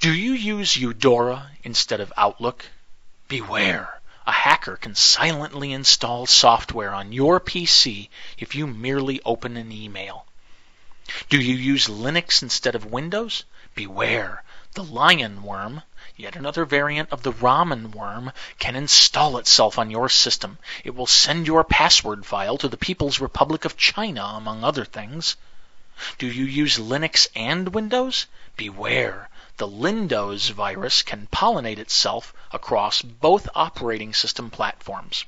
Do you use Eudora instead of Outlook? Beware! A hacker can silently install software on your PC if you merely open an email. Do you use Linux instead of Windows? Beware! The lion worm, yet another variant of the ramen worm, can install itself on your system. It will send your password file to the People's Republic of China, among other things. Do you use Linux and Windows? Beware! The Lindows virus can pollinate itself across both operating system platforms.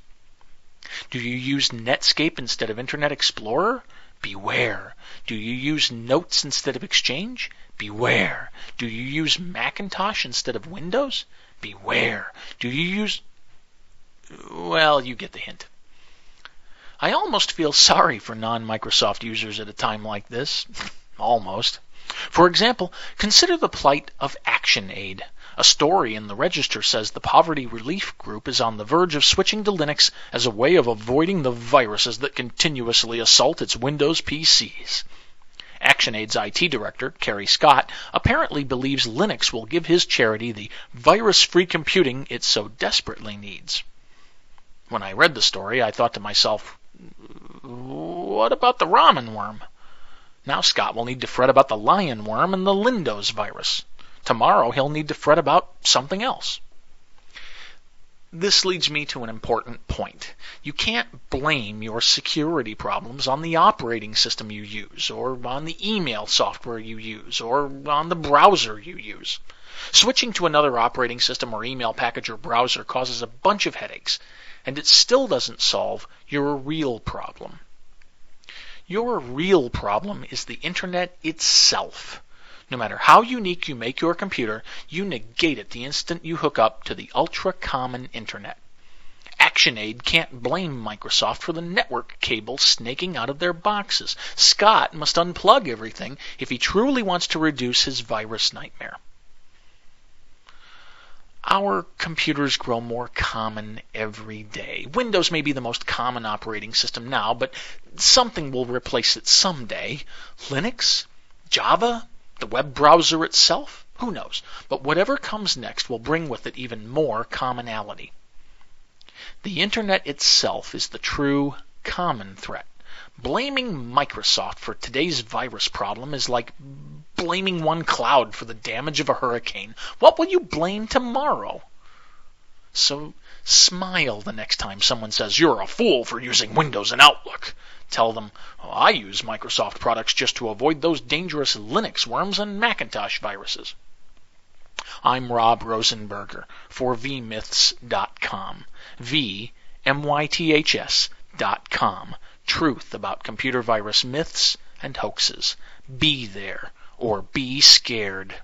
Do you use Netscape instead of Internet Explorer? Beware! Do you use Notes instead of Exchange? Beware! Do you use Macintosh instead of Windows? Beware! Do you use... Well, you get the hint. I almost feel sorry for non-Microsoft users at a time like this. Almost. For example, consider the plight of ActionAid. A story in the Register says the poverty relief group is on the verge of switching to Linux as a way of avoiding the viruses that continuously assault its Windows PCs. ActionAid's IT director, Kerry Scott, apparently believes Linux will give his charity the virus-free computing it so desperately needs. When I read the story, I thought to myself, what about the ramen worm? Now Scott will need to fret about the lion worm and the Lindows virus. Tomorrow he'll need to fret about something else. This leads me to an important point. You can't blame your security problems on the operating system you use, or on the email software you use, or on the browser you use. Switching to another operating system or email package or browser causes a bunch of headaches, and it still doesn't solve your real problem. Your real problem is the Internet itself. No matter how unique you make your computer, you negate it the instant you hook up to the ultra-common Internet. ActionAid can't blame Microsoft for the network cable snaking out of their boxes. Scott must unplug everything if he truly wants to reduce his virus nightmare. Our computers grow more common every day. Windows may be the most common operating system now, but something will replace it someday. Linux? Java? The web browser itself? Who knows? But whatever comes next will bring with it even more commonality. The Internet itself is the true common threat. Blaming Microsoft for today's virus problem is like blaming one cloud for the damage of a hurricane. What will you blame tomorrow? So smile the next time someone says, "You're a fool for using Windows and Outlook." Tell them, "I use Microsoft products just to avoid those dangerous Linux worms and Macintosh viruses." I'm Rob Rosenberger for vmyths.com. vmyths.com. Truth about computer virus myths and hoaxes. Be there or be scared.